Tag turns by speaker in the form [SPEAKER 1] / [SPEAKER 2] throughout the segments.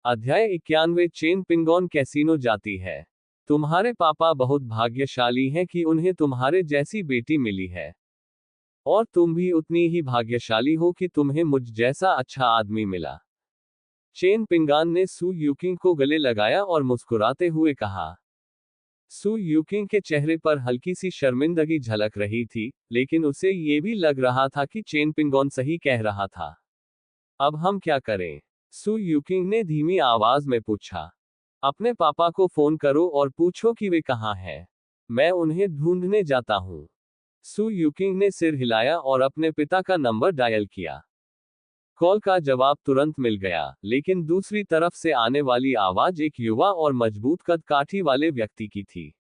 [SPEAKER 1] अध्याय 91 chain पिंगोन casino जाती है। तुम्हारे पापा बहुत भाग्यशाली हैं कि उन्हें तुम्हारे जैसी बेटी मिली है। और तुम भी उतनी ही भाग्यशाली हो कि तुम्हें मुझ जैसा अच्छा आदमी मिला। चेन पिंगान ने सू यूकिंग को गले लगाया और मुस्कुराते हुए कहा। सू यूकिंग के चेहरे पर हल्की सी शर्मिंदगी झलक रही थी, लेकिन उसे ये भी लग रहा था कि चेन पिंगोन सही कह रहा था। अब हम क्या करें? सू यूकिंग ने धीमी आवाज में पूछा। अपने पापा को फोन करो और पूछो कि वे कहाँ हैं। मैं उन्हें ढूंढने जाता हूँ। सू यूकिंग ने सिर हिलाया और अपने पिता का नंबर डायल किया। कॉल का जवाब तुरंत मिल गया, लेकिन दूसरी तरफ से आने वाली आवाज एक युवा और मजबूत कद काठी वाले व्यक्ति की थी।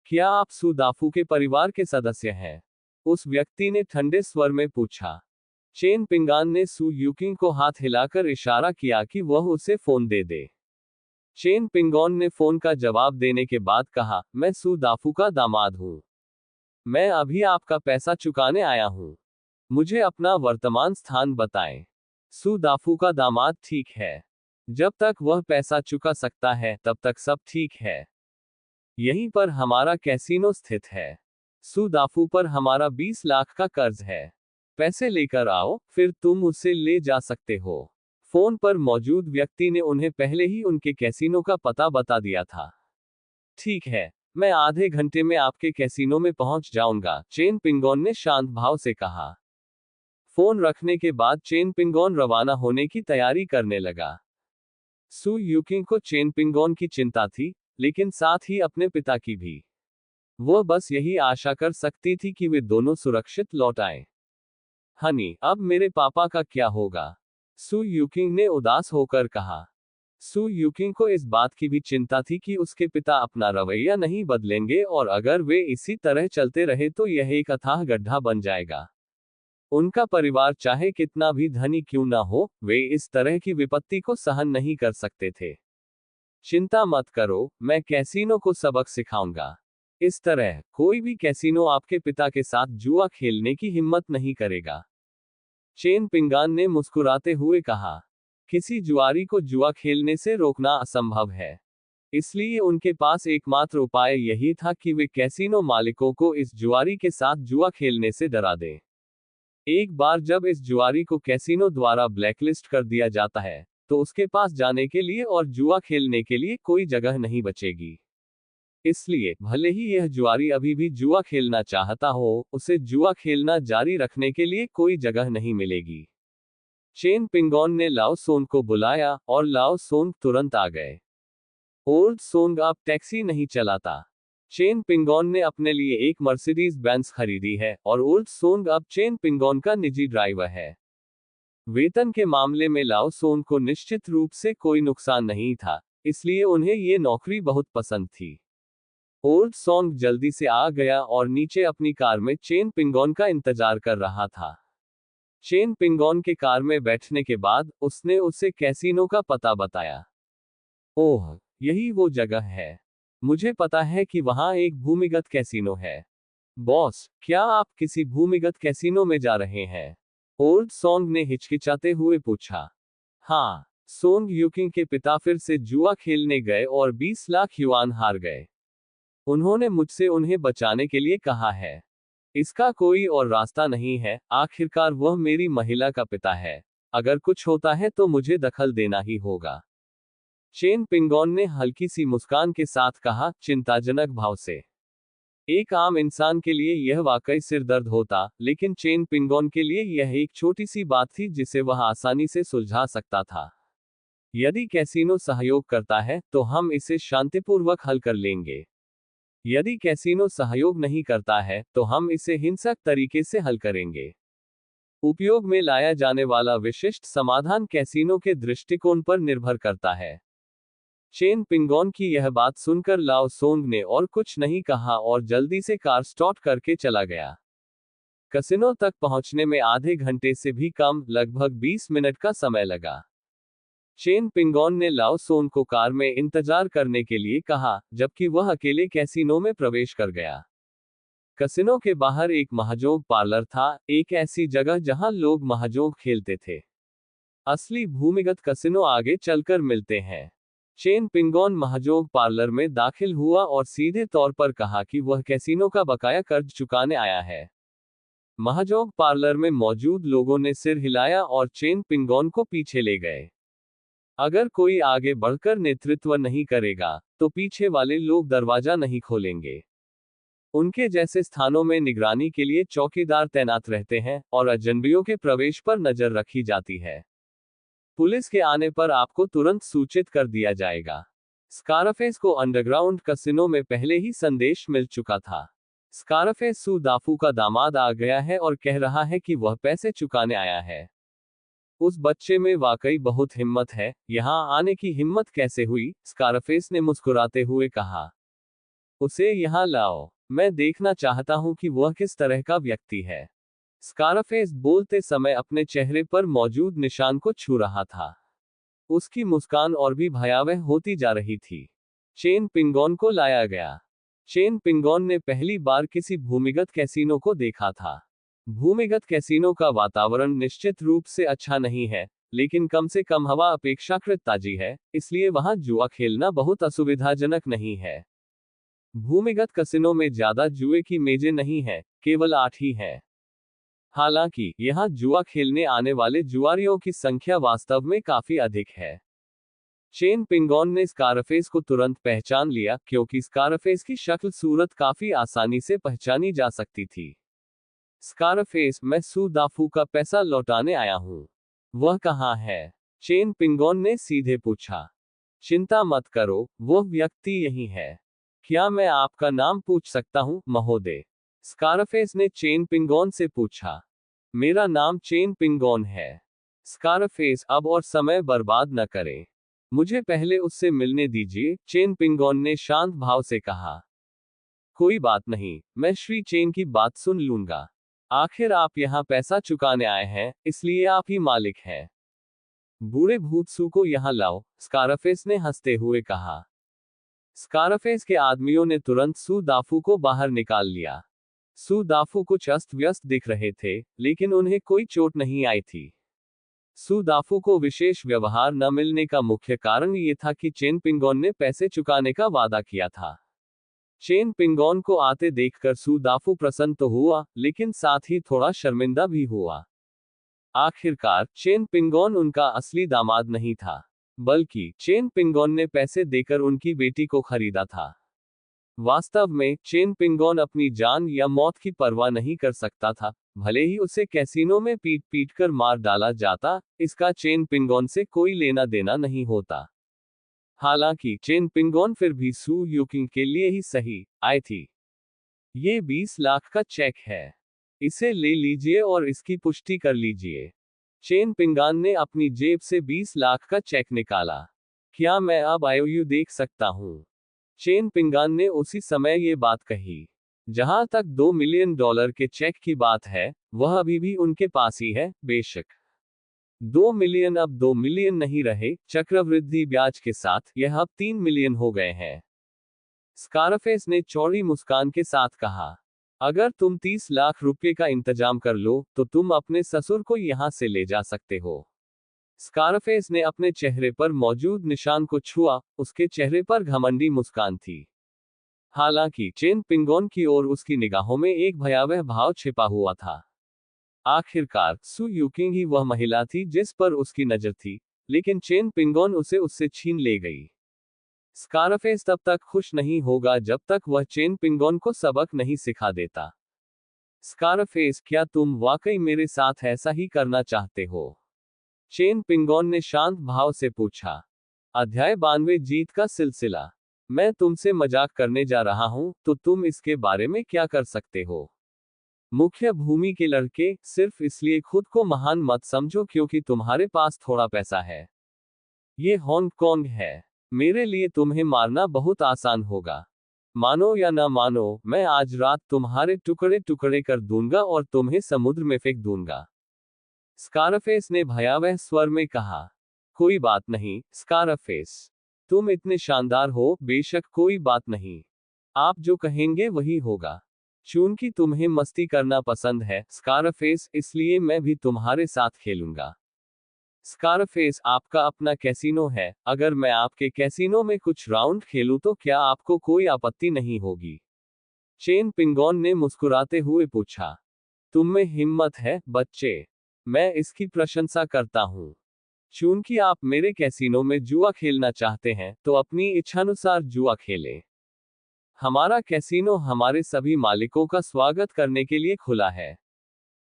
[SPEAKER 1] क्या आप सू दाफू के परिवार के सदस्य हैं? उस व्यक्ति ने ठंडे स्वर में पूछा। चेन पिंगान ने सू यूकिंग को हाथ हिलाकर इशारा किया कि वह उसे फोन दे दे। चेन पिंगोन ने फोन का जवाब देने के बाद कहा, मैं सू दाफू का दामाद हूँ। मैं अभी आपका पैसा चुकाने आया हूँ। मुझे अपना वर्तमान स्थान बताएं। सू दाफू का दामाद ठीक है। जब तक वह पैसा चुका सकता है तब तक सब ठीक है। यहीं पर हमारा कैसीनो स्थित है। सू दाफू पर हमारा 20 लाख का कर्ज है। पैसे लेकर आओ, फिर तुम उसे ले जा सकते हो। फोन पर मौजूद व्यक्ति ने उन्हें पहले ही उनके कैसीनो का पता बता दिया था। ठीक है, मैं आधे घंटे में आपके कैसीनो में पहुंच जाऊंगा, चेन पिंगोन ने शांत भाव से कहा। फोन रखने के बाद चेन पिंगोन रवाना होने की तैयारी करने लगा। सू यूकिंग को चेन पिंगोन की चिंता थी, लेकिन साथ ही अपने पिता की भी। वह बस यही आशा कर सकती थी कि वे दोनों सुरक्षित लौट आएं। हनी, अब मेरे पापा का क्या होगा? सू यूकिंग ने उदास होकर कहा। सू यूकिंग को इस बात की भी चिंता थी कि उसके पिता अपना रवैया नहीं बदलेंगे और अगर वे इसी तरह चलते रहे तो यह एक अथाह गड्ढा बन जाएगा। उनका परिवार चाहे कितना भी धनी क्यों ना हो, वे इस तरह की विपत्ति को सहन नहीं कर सकते थे। चिंता मत करो, मैं कैसीनो को सबक सिखाऊंगा। इस तरह कोई भी कैसीनो आपके पिता के साथ जुआ खेलने की हिम्मत नहीं करेगा। चेन पिंगान ने मुस्कुराते हुए कहा। किसी जुआरी को जुआ खेलने से रोकना असंभव है। इसलिए उनके पास एकमात्र उपाय यही था कि वे कैसीनो मालिकों को इस जुआरी के साथ जुआ खेलने से डरा दें। एक बार जब इस जुआरी को कैसीनो द्वारा ब्लैकलिस्ट कर दिया जाता है, तो उसके पास जाने के लिए और जुआ खेलने के लिए कोई जगह नहीं बचेगी। इसलिए भले ही यह जुआरी अभी भी जुआ खेलना चाहता हो, उसे जुआ खेलना जारी रखने के लिए कोई जगह नहीं मिलेगी। चेन पिंगोन ने लाओ सोंग को बुलाया और लाओ सोंग तुरंत आ गए। ओल्ड सोंग अब टैक्सी नहीं चलाता। चेन पिंगोन ने अपने लिए एक मर्सिडीज बेंज खरीदी है और ओल्ड सोंग अब चेन पिंगोन का निजी ड्राइवर है। वेतन के मामले में लाओ सोंग को निश्चित रूप से कोई नुकसान नहीं था, इसलिए उन्हें ये नौकरी बहुत पसंद थी। ओल्ड सोंग जल्दी से आ गया और नीचे अपनी कार में चेन पिंगोन का इंतजार कर रहा था। चेन पिंगोन के कार में बैठने के बाद उसने उसे कैसीनो का पता बताया। ओह, यही वो जगह है। मुझे पता है कि वहां एक भूमिगत कैसीनो है। बॉस, क्या आप किसी भूमिगत कैसीनो में जा रहे हैं? ओल्ड सोंग ने हिचकिचाते हुए पूछा। हाँ, सोंग यूकिंग के पिता फिर से जुआ खेलने गए और 20 लाख युआन हार गए। उन्होंने मुझसे उन्हें बचाने के लिए कहा है। इसका कोई और रास्ता नहीं है, आखिरकार वह मेरी महिला का पिता है। अगर कुछ होता है तो मुझे दखल देना ही होगा। चेन पिंगोन ने हल्की सी मुस्कान के साथ कहा, चिंताजनक भाव से। एक आम इंसान के लिए यह वाकई सिरदर्द होता, लेकिन चेन पिंगोन के लिए यह एक छोटी सी बात थी जिसे वह आसानी से सुलझा सकता था। यदि कैसीनो सहयोग करता है, तो हम इसे शांतिपूर्वक हल कर लेंगे। यदि कैसीनो सहयोग नहीं करता है, तो हम इसे हिंसक तरीके से हल करेंगे। उपयोग में लाया जाने वाला विशिष्ट समाधान कैसीनो के दृष्टिकोण पर निर्भर करता है। चेन पिंगोन की यह बात सुनकर लाओ सोंग ने और कुछ नहीं कहा और जल्दी से कार स्टार्ट करके चला गया। कैसीनो तक पहुंचने में आधे घंटे से भी कम, लगभग 20 मिनट का समय लगा। चेन पिंगोन ने लाओ सोंग को कार में इंतजार करने के लिए कहा, जबकि वह अकेले कैसीनो में प्रवेश कर गया। कैसीनो के बाहर एक महाजोग पार्लर था, एक ऐसी जगह जहां लोग महाजोग खेलते थे। असली भूमिगत कैसीनो आगे चलकर मिलते हैं। चेन पिंगोन महजोग पार्लर में दाखिल हुआ और सीधे तौर पर कहा कि वह कैसीनो का बकाया कर्ज चुकाने आया है। महजोग पार्लर में मौजूद लोगों ने सिर हिलाया और चेन पिंगोन को पीछे ले गए। अगर कोई आगे बढ़कर नेतृत्व नहीं करेगा, तो पीछे वाले लोग दरवाजा नहीं खोलेंगे। उनके जैसे स्थानों में निगरानी के लिए चौकीदार तैनात रहते हैं और अजनबियों के प्रवेश पर नजर रखी जाती है। पुलिस के आने पर आपको तुरंत सूचित कर दिया जाएगा। स्कारफेस को अंडरग्राउंड कैसीनो में पहले ही संदेश मिल चुका था। स्कारफेस सू दाफू का दामाद आ गया है और कह रहा है कि वह पैसे चुकाने आया है। उस बच्चे में वाकई बहुत हिम्मत है, यहाँ आने की हिम्मत कैसे हुई? स्कारफेस ने मुस्कुराते हुए कहा। उसे यहाँ लाओ, मैं देखना चाहता हूं कि वह किस तरह का व्यक्ति है। स्कारफेस बोलते समय अपने चेहरे पर मौजूद निशान को छू रहा था। उसकी मुस्कान और भी भयावह होती जा रही थी। चेन पिंगोन को लाया गया। चेन पिंगोन ने पहली बार किसी भूमिगत कैसीनो को देखा था। भूमिगत कैसीनो का वातावरण निश्चित रूप से अच्छा नहीं है, लेकिन कम से कम हवा अपेक्षाकृत ताजी है, इसलिए वहां जुआ खेलना बहुत असुविधाजनक नहीं है। भूमिगत कैसीनो में ज्यादा जुए की मेजें नहीं है, केवल 8 ही है। हालांकि यहां जुआ खेलने आने वाले जुआरियों की संख्या वास्तव में काफी अधिक है। चेन पिंगोन ने स्कारफेस को तुरंत पहचान लिया, क्योंकि स्कारफेस की शक्ल सूरत काफी आसानी से पहचानी जा सकती थी। स्कारफेस, मैं सू दाफू का पैसा लौटाने आया हूं। वह कहाँ है? चेन पिंगोन ने सीधे पूछा। चिंता मत करो, वह व्यक्ति यही है। क्या मैं आपका नाम पूछ सकता हूं, महोदय? स्कारफेस ने चेन पिंगोन से पूछा। मेरा नाम चेन पिंगोन है। स्कारफेस, अब और समय बर्बाद न करें। मुझे पहले उससे मिलने दीजिए, चेन पिंगोन ने शांत भाव से कहा। कोई बात नहीं, मैं श्री चेन की बात सुन लूंगा। आखिर आप यहाँ पैसा चुकाने आए हैं, इसलिए आप ही मालिक हैं। बूढ़े भूत सू को यहाँ लाओ, स्कारफेस ने हंसते हुए कहा। स्कारफेस के आदमियों ने तुरंत सू दाफू को बाहर निकाल लिया। सू दाफू कुछ अस्त व्यस्त दिख रहे थे, लेकिन उन्हें कोई चोट नहीं आई थी। सू दाफू को विशेष व्यवहार न मिलने का मुख्य कारण ये था कि चेन पिंगोन ने पैसे चुकाने का वादा किया था। चेन पिंगोन को आते देखकर सू दाफू प्रसन्न तो हुआ, लेकिन साथ ही थोड़ा शर्मिंदा भी हुआ। आखिरकार चेन पिंगोन उनका असली दामाद नहीं था, बल्कि चेन पिंगोन ने पैसे देकर उनकी बेटी को खरीदा था। वास्तव में चेन पिंगोन अपनी जान या मौत की परवाह नहीं कर सकता था, भले ही उसे कैसीनो में पीट पीट कर मार डाला जाता, इसका चेन पिंगोन से कोई लेना देना नहीं होता। हालांकि चेन पिंगोन फिर भी सू यूकिंग के लिए ही सही आई थी। ये 20 लाख का चेक है, इसे ले लीजिए और इसकी पुष्टि कर लीजिए। चेन पिंगोन ने अपनी जेब से 20 लाख का चेक निकाला। क्या मैं अब आईओयू देख सकता हूं? चेन पिंगोन ने उसी समय ये बात कही। जहां तक $2 मिलियन के चेक की बात है, वह अभी भी उनके पास ही है, बेशक। 2 मिलियन अब 2 मिलियन नहीं रहे, चक्रवृद्धि ब्याज के साथ यह अब 3 मिलियन हो गए हैं। स्कारफेस ने चौड़ी मुस्कान के साथ कहा। अगर तुम 30 लाख रुपए का इंतजाम कर लो, तो तुम अपने ससुर को यहां से ले जा सकते हो। स्कारफेस ने अपने चेहरे पर मौजूद निशान को छुआ, उसके चेहरे पर घमंडी मुस्कान थी। हालांकि चेन पिंगोन की ओर उसकी निगाहों में एक भयावह भाव छिपा हुआ था। आखिरकार सू यूकिंग ही वह महिला थी जिस पर उसकी नजर थी, लेकिन चेन पिंगोन उसे उससे छीन ले गई। स्कारफेस तब तक खुश नहीं होगा जब तक वह चेन पिंगोन को सबक नहीं सिखा देता। स्कारफेस, क्या तुम वाकई मेरे साथ ऐसा ही करना चाहते हो? चेन पिंगोन ने शांत भाव से पूछा। अध्याय 92 जीत का सिलसिला। मैं तुमसे मजाक करने जा रहा हूं, तो तुम इसके बारे में क्या कर सकते हो? मुख्य भूमि के लड़के, सिर्फ इसलिए खुद को महान मत समझो क्योंकि तुम्हारे पास थोड़ा पैसा है। ये हांगकांग है। मेरे लिए तुम्हें मारना बहुत आसान होगा। मानो या ना मानो, मैं आज रात तुम्हारे टुकड़े टुकड़े कर दूंगा और तुम्हें समुद्र में फेंक दूंगा। स्कारफेस ने भयावह स्वर में कहा। कोई बात नहीं, स्कारफेस। तुम इतने शानदार हो, बेशक कोई बात नहीं। आप जो कहेंगे वही होगा। चूंकि तुम्हें मस्ती करना पसंद है, स्कारफेस, इसलिए मैं भी तुम्हारे साथ खेलूंगा। स्कारफेस, आपका अपना कैसीनो है, अगर मैं आपके कैसीनो में कुछ राउंड खेलूं तो क्या आपको कोई आपत्ति नहीं होगी? चेन पिंगोन ने मुस्कुराते हुए पूछा। तुम में हिम्मत है, बच्चे। मैं इसकी प्रशंसा करता हूँ। चूंकि आप मेरे कैसीनो में जुआ खेलना चाहते हैं, तो अपनी इच्छानुसार जुआ खेलें। हमारा कैसीनो हमारे सभी मालिकों का स्वागत करने के लिए खुला है।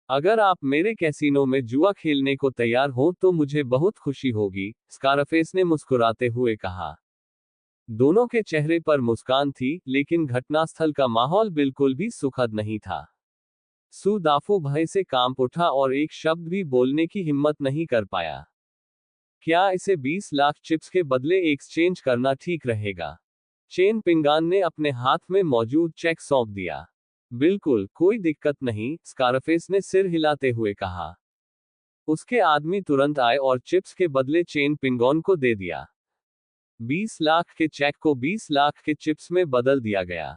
[SPEAKER 1] अगर आप मेरे कैसीनो में जुआ खेलने को तैयार हो तो मुझे बहुत खुशी होगी, स्कारफेस ने मुस्कुराते हुए कहा। दोनों के चेहरे पर मुस्कान थी, लेकिन घटनास्थल का माहौल बिल्कुल भी सुखद नहीं था। सू दाफू भय से कांप उठा और एक शब्द भी बोलने की हिम्मत नहीं कर पाया। क्या इसे 20 लाख चिप्स के बदले एक्सचेंज करना ठीक रहेगा? चेन पिंगान ने अपने हाथ में मौजूद चेक सौंप दिया। बिल्कुल, कोई दिक्कत नहीं, स्कारफेस ने सिर हिलाते हुए कहा। उसके आदमी तुरंत आए और चिप्स के बदले चेन पिंगोन को दे दिया। 20 लाख के चेक को 20 लाख के चिप्स में बदल दिया गया।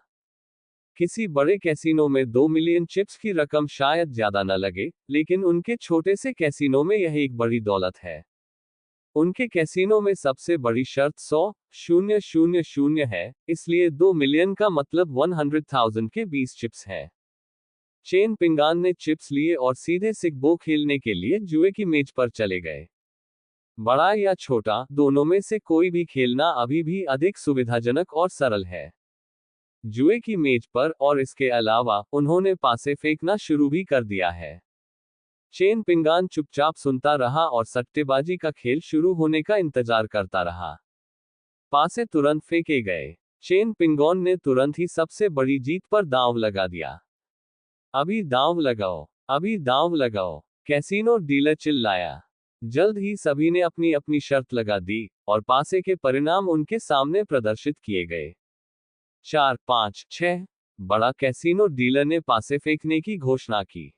[SPEAKER 1] किसी बड़े कैसीनो में 2 मिलियन चिप्स की रकम शायद ज्यादा न लगे, लेकिन उनके छोटे से कैसीनो में यह एक बड़ी दौलत है। उनके कैसीनो में सबसे बड़ी शर्त 100,000 है, इसलिए 2 मिलियन का मतलब 100,000 के 20 चिप्स है। चेन पिंगान ने चिप्स लिए और सीधे सिकबो खेलने के लिए जुए की मेज पर चले गए। बड़ा या छोटा, दोनों में से कोई भी खेलना अभी भी अधिक सुविधाजनक और सरल है। जुए की मेज पर, और इसके अलावा, उन्होंने पासे फेंकना शुरू भी कर दिया है। चेन पिंगान चुपचाप सुनता रहा और सट्टेबाजी का खेल शुरू होने का इंतजार करता रहा। पासे तुरंत फेंके गए। चेन पिंगोन ने तुरंत ही सबसे बड़ी जीत पर दांव लगा दिया। अभी दांव लगाओ, अभी दांव लगाओ, कैसीनो डीलर चिल्लाया। जल्द ही सभी ने अपनी अपनी शर्त लगा दी, और पासे के परिणाम उनके सामने प्रदर्शित किए गए। 4, 5, 6। बड़ा कैसीनो डीलर ने पासे फेंकने की घोषणा की।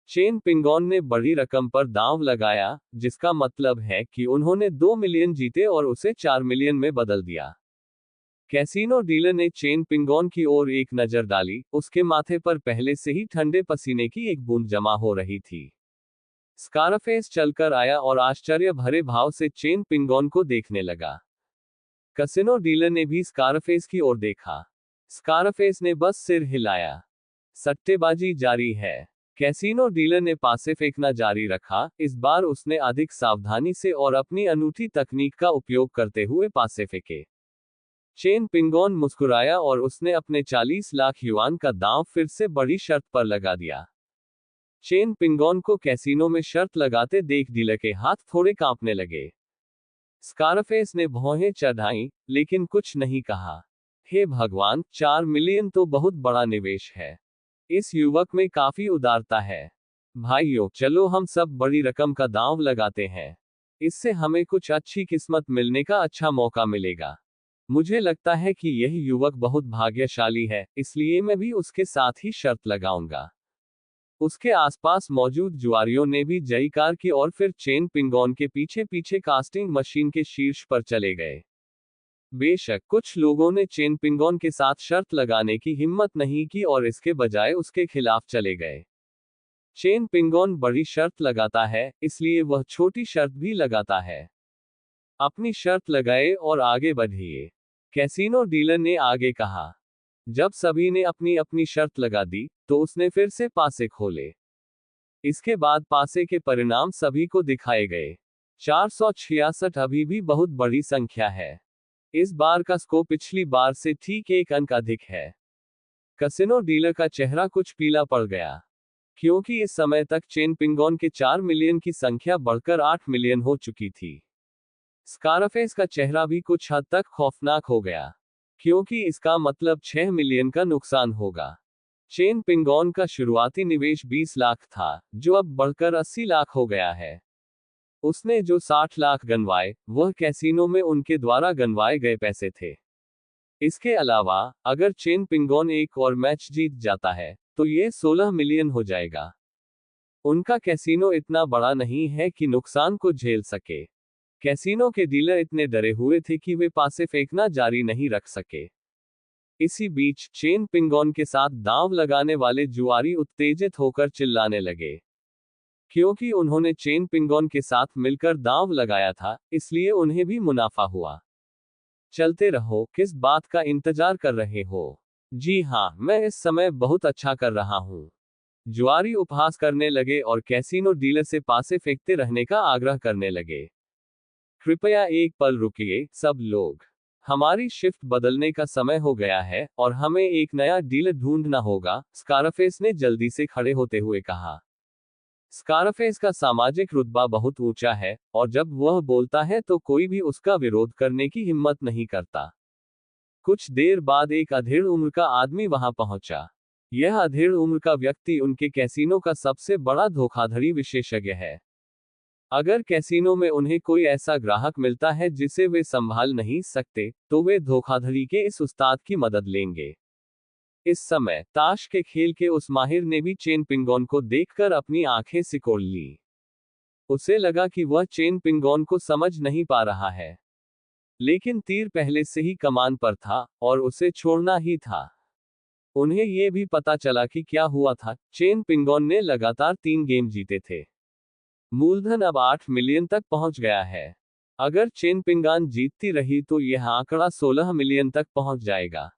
[SPEAKER 1] चेन पिंगोन ने बड़ी रकम पर दांव लगाया, जिसका मतलब है कि उन्होंने 2 मिलियन जीते और उसे 4 मिलियन में बदल दिया। कैसीनो डीलर ने चेन पिंगोन की ओर एक नजर डाली, उसके माथे पर पहले से ही ठंडे पसीने की एक बूंद जमा हो रही थी। स्कारफेस चलकर आया और आश्चर्य भरे भाव से चेन पिंगोन को देखने लगा। कैसीनो डीलर ने भी स्कारफेस की ओर देखा। स्कारफेस ने बस सिर हिलाया। सट्टेबाजी जारी है। कैसीनो डीलर ने पासे फेंकना जारी रखा, इस बार उसने अधिक सावधानी से और अपनी अनूठी तकनीक का उपयोग करते हुए पासे फेंके। चेन पिंगोन मुस्कुराया और उसने अपने 40 लाख युआन का दांव फिर से बड़ी शर्त पर लगा दिया। चेन पिंगोन को कैसीनो में शर्त लगाते देख डीलर के हाथ थोड़े कांपने लगे। स्कारफेस ने भौहें चढ़ाई, लेकिन कुछ नहीं कहा। हे भगवान, 4 मिलियन तो बहुत बड़ा निवेश है। इस युवक में काफी उदारता है। भाइयों, चलो हम सब बड़ी रकम का दांव लगाते हैं। इससे हमें कुछ अच्छी किस्मत मिलने का अच्छा मौका मिलेगा। मुझे लगता है कि यह युवक बहुत भाग्यशाली है, इसलिए मैं भी उसके साथ ही शर्त लगाऊंगा। उसके आसपास मौजूद जुआरियों ने भी जयकार की और फिर चेन पिंगोन के पीछे पीछे कास्टिंग मशीन के शीर्ष पर चले गए। बेशक कुछ लोगों ने चेन पिंगोन के साथ शर्त लगाने की हिम्मत नहीं की और इसके बजाय उसके खिलाफ चले गए। चेन पिंगोन बड़ी शर्त लगाता है, इसलिए वह छोटी शर्त भी लगाता है। अपनी शर्त लगाए और आगे बढ़िए, कैसीनो डीलर ने आगे कहा। जब सभी ने अपनी अपनी शर्त लगा दी, तो उसने फिर से पासे खोले। इसके बाद पासे के परिणाम सभी को दिखाए गए। 466 अभी भी बहुत बड़ी संख्या है। इस बार का स्कोर पिछली बार से ठीक 1 अंक अधिक है। कैसीनो डीलर का चेहरा कुछ पीला पड़ गया, क्योंकि इस समय तक चेन पिंगोन के 4 मिलियन की संख्या बढ़कर 8 मिलियन हो चुकी थी। स्कारफेस का चेहरा भी कुछ हद तक खौफनाक हो गया, क्योंकि इसका मतलब 6 मिलियन का नुकसान होगा। चेन पिंगोन का शुरुआती निवेश 20 लाख था, जो अब बढ़कर 80 लाख हो गया है। उसने जो 60 लाख गंवाए, वह कैसीनो में उनके द्वारा गंवाए गए पैसे थे। इसके अलावा, अगर चेन पिंगोन एक और मैच जीत जाता है, तो ये 16 मिलियन हो जाएगा। उनका कैसीनो इतना बड़ा नहीं है कि नुकसान को झेल सके। कैसीनो के डीलर इतने डरे हुए थे कि वे पासे फेंकना जारी नहीं रख सके। इसी बीच चेन पिंगोन के साथ दांव लगाने वाले जुआरी उत्तेजित होकर चिल्लाने लगे। क्योंकि उन्होंने चेन पिंगोन के साथ मिलकर दांव लगाया था, इसलिए उन्हें भी मुनाफा हुआ। चलते रहो, किस बात का इंतजार कर रहे हो? जी हाँ, मैं इस समय बहुत अच्छा कर रहा हूँ। जुआरी उपहास करने लगे और कैसीनो डीलर से पासे फेंकते रहने का आग्रह करने लगे। कृपया एक पल रुकिए, सब लोग। हमारी शिफ्ट बदलने का समय हो गया है और हमें एक नया डीलर ढूंढना होगा, स्कारफेस ने जल्दी से खड़े होते हुए कहा। स्कारफेस का सामाजिक रुतबा बहुत ऊंचा है और जब वह बोलता है तो कोई भी उसका विरोध करने की हिम्मत नहीं करता। कुछ देर बाद एक अधेड़ उम्र का आदमी वहां पहुंचा। यह अधेड़ उम्र का व्यक्ति उनके कैसीनो का सबसे बड़ा धोखाधड़ी विशेषज्ञ है। अगर कैसीनो में उन्हें कोई ऐसा ग्राहक मिलता है जिसे वे संभाल नहीं सकते, तो वे धोखाधड़ी के इस उस्ताद की मदद लेंगे। इस समय ताश के खेल के उस माहिर ने भी चेन पिंगोन को देखकर अपनी आंखें सिकोड़ ली। उसे लगा कि वह चेन पिंगोन को समझ नहीं पा रहा है, लेकिन तीर पहले से ही कमान पर था और उसे छोड़ना ही था। उन्हें यह भी पता चला कि क्या हुआ था। चेन पिंगोन ने लगातार 3 गेम जीते थे। मूलधन अब 8 मिलियन तक पहुंच गया है। अगर चेन पिंगान जीतती रही तो यह आंकड़ा 16 मिलियन तक पहुंच जाएगा।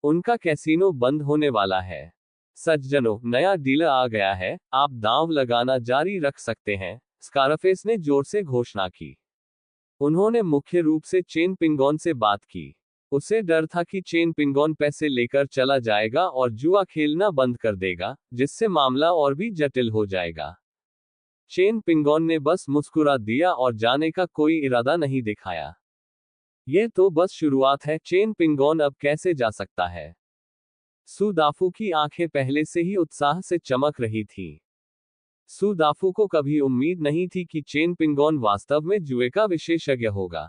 [SPEAKER 1] उनका कैसीनो बंद होने वाला है। सज्जनों, नया डीलर आ गया है, आप दांव लगाना जारी रख सकते हैं, स्कारफेस ने जोर से घोषणा की। उन्होंने मुख्य रूप से चेन पिंगोन से बात की। उसे डर था कि चेन पिंगोन पैसे लेकर चला जाएगा और जुआ खेलना बंद कर देगा, जिससे मामला और भी जटिल हो जाएगा। चेन पिंगोन ने बस मुस्कुरा दिया और जाने का कोई इरादा नहीं दिखाया। यह तो बस शुरुआत है, चेन पिंगोन अब कैसे जा सकता है? सू दाफू की आंखें पहले से ही उत्साह से चमक रही थीं। सू दाफू को कभी उम्मीद नहीं थी कि चेन पिंगोन वास्तव में जुए का विशेषज्ञ होगा।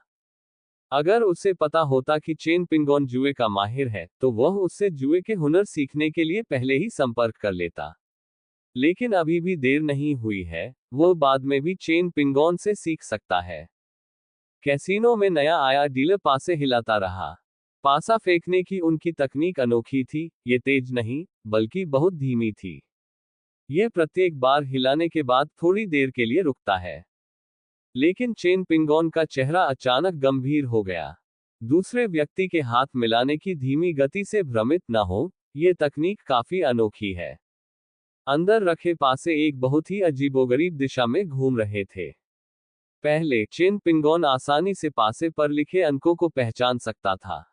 [SPEAKER 1] अगर उसे पता होता कि चेन पिंगोन जुए का माहिर है, तो वह उससे जुए के हुनर सीखने के लिए पहले ही संपर्क कर लेता। लेकिन अभी भी देर नहीं हुई है, वह बाद में भी चेन पिंगोन से सीख सकता है। कैसीनो में नया आया डीलर पासे हिलाता रहा। पासा फेंकने की उनकी तकनीक अनोखी थी, ये तेज नहीं, बल्कि बहुत धीमी थी। यह प्रत्येक बार हिलाने के बाद थोड़ी देर के लिए रुकता है। लेकिन चेन पिंगोन का चेहरा अचानक गंभीर हो गया। दूसरे व्यक्ति के हाथ मिलाने की धीमी गति से भ्रमित न हो, यह तकनीक काफी अनोखी है। अंदर रखे पासे एक बहुत ही अजीबोगरीब दिशा में घूम रहे थे। पहले चेन पिंगोन आसानी से पासे पर लिखे अंकों को पहचान सकता था,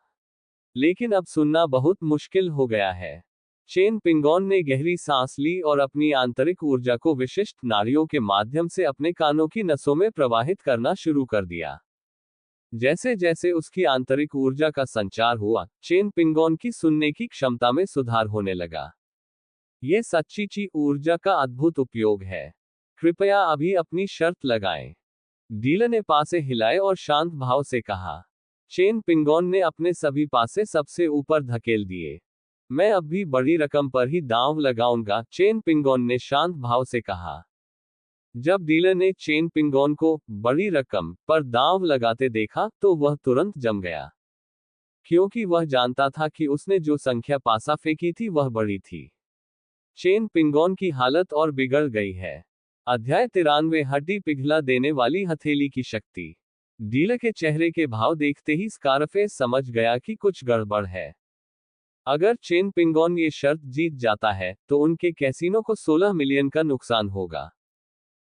[SPEAKER 1] लेकिन अब सुनना बहुत मुश्किल हो गया है। चेन पिंगोन ने गहरी सांस ली और अपनी आंतरिक ऊर्जा को विशिष्ट नाड़ियों के माध्यम से अपने कानों की नसों में प्रवाहित करना शुरू कर दिया। जैसे जैसे उसकी आंतरिक ऊर्जा का संचार हुआ, चेन पिंगोन की सुनने की क्षमता में सुधार होने लगा। यह सच्ची ऊर्जा का अद्भुत उपयोग है। कृपया अभी अपनी शर्त लगाएं। डीलर ने पासे हिलाए और शांत भाव से कहा। चेन पिंगोन ने अपने सभी पासे सबसे ऊपर धकेल दिए। मैं अब भी बड़ी रकम पर ही दांव लगाऊंगा, चेन पिंगोन ने शांत भाव से कहा। जब डीलर ने चेन पिंगोन को बड़ी रकम पर दांव लगाते देखा, तो वह तुरंत जम गया, क्योंकि वह जानता था कि उसने जो संख्या पासा फेंकी थी वह बड़ी थी। चेन पिंगोन की हालत और बिगड़ गई है। अध्याय 93 हड्डी पिघला देने वाली हथेली की शक्ति। डीलर के चेहरे के भाव देखते ही स्कारफेस समझ गया कि कुछ गड़बड़ है। अगर चेन पिंगोन ये शर्त जीत जाता है, तो उनके कैसीनो को 16 मिलियन का नुकसान होगा।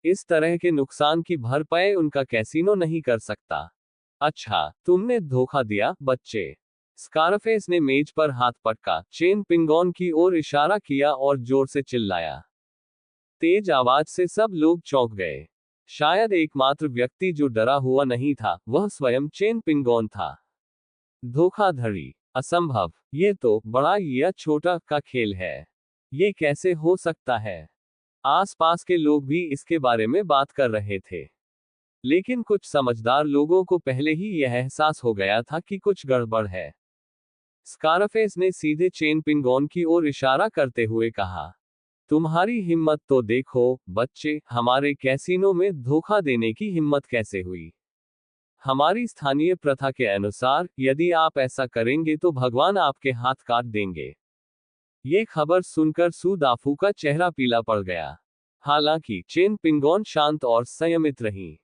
[SPEAKER 1] इस तरह के नुकसान की भरपाई उनका कैसीनो नहीं कर सकता। अच्छा, तुमने धोखा दिया, बच्चे। स्कारफेस ने मेज पर हाथ पटका, चेन पिंगोन की ओर इशारा किया और जोर से चिल्लाया। तेज आवाज से सब लोग चौंक गए। शायद एकमात्र व्यक्ति जो डरा हुआ नहीं था, वह स्वयं चेन पिंगोन था। धोखाधड़ी, असंभव। ये तो बड़ा या छोटा का खेल है। ये कैसे हो सकता है? आसपास के लोग भी इसके बारे में बात कर रहे थे, लेकिन कुछ समझदार लोगों को पहले ही यह एहसास हो गया था कि कुछ गड़बड़ है। स्कारफेस ने सीधे चेन पिंगोन की ओर इशारा करते हुए कहा, तुम्हारी हिम्मत तो देखो, बच्चे, हमारे कैसीनो में धोखा देने की हिम्मत कैसे हुई? हमारी स्थानीय प्रथा के अनुसार, यदि आप ऐसा करेंगे तो भगवान आपके हाथ काट देंगे। ये खबर सुनकर सू दाफू का चेहरा पीला पड़ गया। हालांकि चेन पिंगोन शांत और संयमित रही।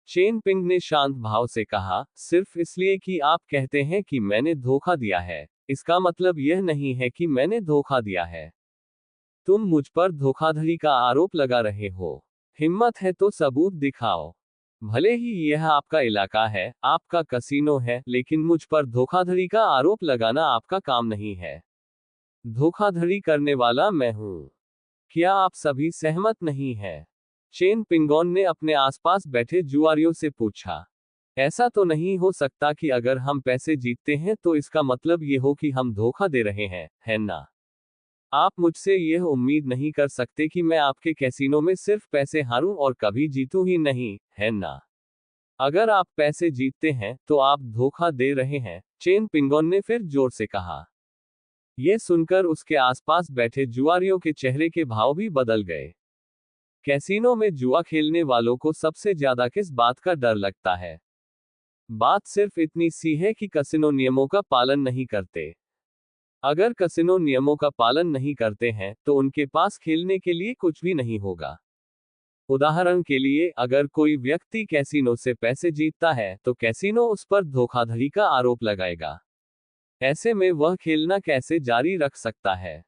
[SPEAKER 1] चेन पिंग ने शांत भाव से कहा, सिर्फ इसलिए कि आप कहते हैं कि मैंने धोखा दिया है, इसका मतलब यह नहीं है कि मैंने धोखा दिया है। तुम मुझ पर धोखाधड़ी का आरोप लगा रहे हो। हिम्मत है तो सबूत दिखाओ। भले ही यह आपका इलाका है, आपका कसीनो है, लेकिन मुझ पर धोखाधड़ी का आरोप लगाना आपका काम नहीं है। धोखाधड़ी करने वाला मैं हूं। क्या आप सभी सहमत नहीं हैं? चेन पिंगोन ने अपने आसपास बैठे जुआरियों से पूछा। ऐसा तो नहीं हो सकता कि अगर हम पैसे जीतते हैं तो इसका मतलब ये हो कि हम धोखा दे रहे हैं, है ना? आप मुझसे यह उम्मीद नहीं कर सकते कि मैं आपके कैसीनो में सिर्फ पैसे हारूं और कभी जीतूं ही नहीं, है ना? अगर आप पैसे जीतते हैं तो आप धोखा दे रहे हैं, चेन पिंगोन ने फिर जोर से कहा। यह सुनकर उसके आसपास बैठे जुआरियों के चेहरे के भाव भी बदल गए। कैसीनो में जुआ खेलने वालों को सबसे ज्यादा किस बात का डर लगता है? बात सिर्फ इतनी सी है कि कैसीनो नियमों का पालन नहीं करते। अगर कैसीनो नियमों का पालन नहीं करते हैं तो उनके पास खेलने के लिए कुछ भी नहीं होगा। उदाहरण के लिए, अगर कोई व्यक्ति कैसीनो से पैसे जीतता है तो कैसीनो उस पर धोखाधड़ी का आरोप लगाएगा। ऐसे में वह खेलना कैसे जारी रख सकता है?